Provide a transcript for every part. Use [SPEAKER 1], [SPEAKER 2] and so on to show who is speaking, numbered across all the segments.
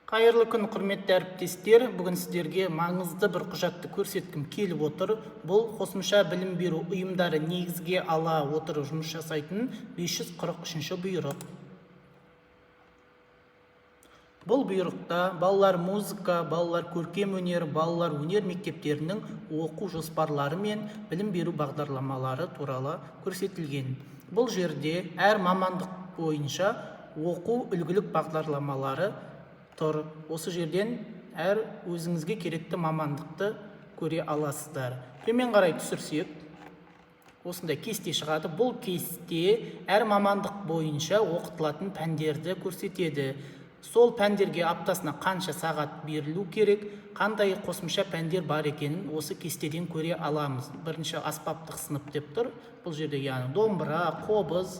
[SPEAKER 1] Қайырлы күн, құрметті әріптестер. Бүгін сіздерге маңызды бір құжатты көрсеткім келіп отыр. Бұл қосымша білім беру ұйымдары негізге ала отырып жұмыс жасайтын 543-ші бұйрық. Бұл бұйрықта балалар музыка, балалар көркем өнер, балалар өнер мектептерінің оқу жоспарлары мен білім беру бағдарламалары туралы көрсетілген. Бұл жерде әр мамандық бойынша оқу үлгілік бағдарламалары тұр. Осы жерден әр өзіңізге керекті мамандықты көре аласыздар. Төмен қарай түсірсек, осындай кесте шығады. Бұл кесте әр мамандық бойынша оқытылатын пәндерді көрсетеді. Сол пәндерге аптасына қанша сағат берілу керек, қандай қосымша пәндер бар екенін осы кестеден көре аламыз. Бірінші аспаптық сынып деп тұр. Бұл жерде яғни домбыра, қобыз,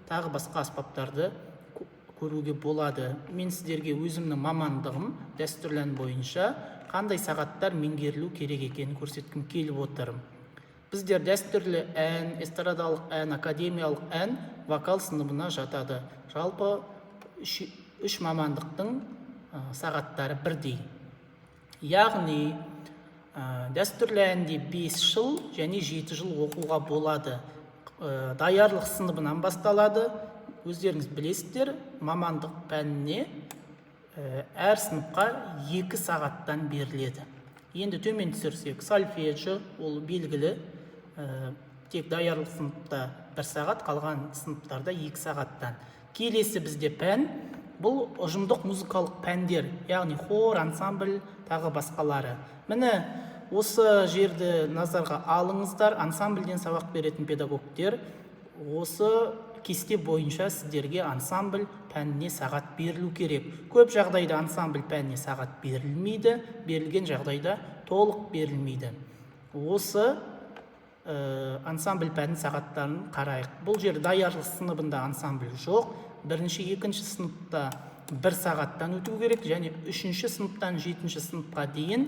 [SPEAKER 1] тағы басқа аспаптарды көруге болады. Мен сіздерге өзімнің мамандығым дәстүрлі бойынша қандай сағаттар меңгерілу керек екенін көрсеткім келіп отыр. Біздер дәстүрлі ән, эстрадалық ән, академиялық ән, вокал сыныбына жатады. Жалпы үш мамандықтың сағаттары бірдей. Яғни дәстүрлі әнде 5 жыл және 7 жыл оқуға болады. Даярлық сыныбынан басталады. Өздеріңіз білесіздер, мамандық пәніне әр сыныпқа 2 сағаттан беріледі. Енді төмен түсірсек, сольфеджио ол белгілі, тек даярлық сыныпта 1 сағат, қалған сыныптарда 2 сағаттан. Келесі бізде пән, бұл ұжымдық музыкалық пәндер, яғни хор, ансамбль, тағы басқалары. Міне осы жерді назарға алыңыздар. Ансамбльден сабақ беретін педагогтер осы кесте бойынша сіздерге ансамбль пәніне сағат берілу керек. Көп жағдайда ансамбль пәніне сағат берілмейді, берілген жағдайда толық берілмейді. Осы ансамбль пәнінің сағаттарын қарайық. Бұл жер даярлық сыныбында ансамбль жоқ. Бірінші, екінші сыныпта 1 сағаттан өту керек, және 3-ші сыныптан 7-ші сыныпқа дейін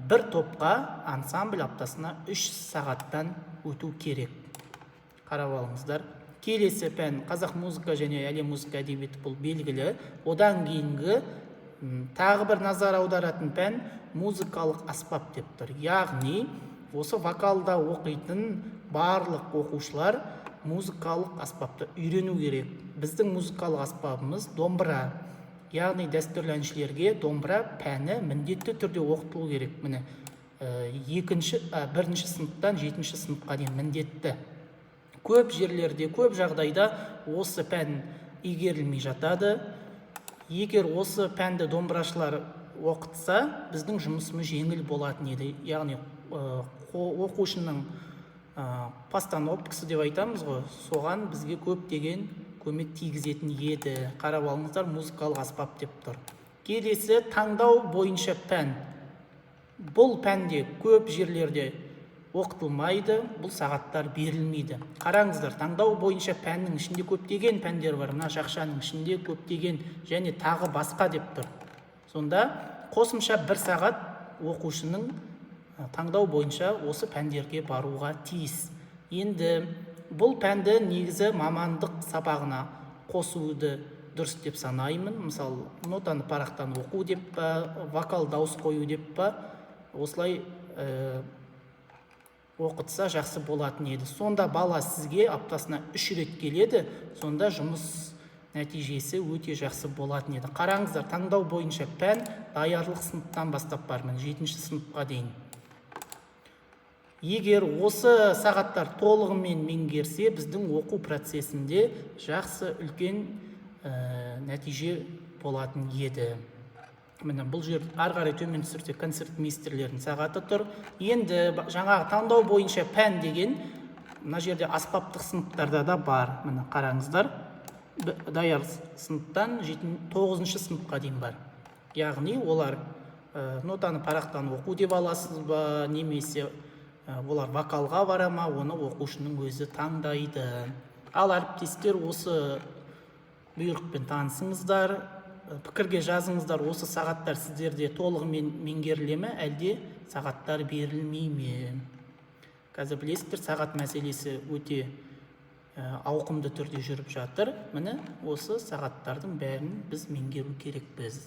[SPEAKER 1] бір топқа ансамбль аптасына 3 сағаттан өту керек. Қарап алыңыздар. Келесі пән қазақ музыка және әлем музыка әдебиеті, бұл белгілі. Одан кейінгі тағы бір назар аударатын пән музыкалық аспап деп тұр. Яғни осы вокалда оқитын барлық оқушылар музыкалық аспапты үйрену керек. Біздің музыкалық аспабымыз домбыра. Яғни дәстүрлі әншілерге домбыра пәні міндетті түрде оқытылу керек. Міне 1-ші сыныптан 7-ші сыныпқа дейін міндетті. Көп жерлерде, көп жағдайда осы пән игерілмей жатады. Егер осы пәнді домбырашылар оқытса, біздің жұмысымыз жеңіл болатын еді. Яғни оқушының постановкасы деп айтамыз ғой, соған бізге көптеген көмек тигізетін еді. Қарап алыңыздар, музыкалық аспап деп тұр. Келесі таңдау бойынша пән. Бұл пәнде көп жерлерде оқытылмайды, бұл сағаттар берілмейді. Қараңыздар, таңдау бойынша пәннің ішінде көптеген пәндер бар. Мына жақшаның ішінде көптеген және тағы басқа деп тұр. Сонда қосымша 1 сағат оқушының таңдау бойынша осы пәндерге баруға тиіс. Енді бұл пәнді негізі мамандық сабағына қосуды дұрыс деп санаймын. Мысалы, нотаны парақтан оқу деп па, вокал дауыс қою деп па, осылай оқытса жақсы болатын еді. Сонда бала сізге аптасына 3 рет келеді, сонда жұмыс нәтижесі өте жақсы болатын еді. Қараңыздар, таңдау бойынша пән даярлық сыныптан бастап бар, 7-ші сыныпқа дейін. Егер осы сағаттар толығымен меңгерсе, біздің оқу процесінде жақсы үлкен нәтиже болатын еді. Міне бұл жер ары-қарай төмен түсірсек, концертмейстерлердің сағаты тұр. Енді жаңағы таңдау бойынша пән деген мына жерде аспаптық сыныптарда да бар. Міне қараңыздар, даяр сыныптан 9-ші сыныпқа дейін бар. Яғни олар нотаны парақтан оқу деп аласыз ба, немесе олар вокалға бара ма, оны оқушының өзі таңдайды. Ал әріптестер, осы бұйрықпен танысыңыздар. Пікірге жазыңыздар, осы сағаттар сіздерде толығымен меңгеріле ме, әлде сағаттар берілмей ме? Қазір білесіздер, сағат мәселесі өте ауқымды түрде жүріп жатыр. Міне осы сағаттардың бәрін біз меңгеру керекпіз.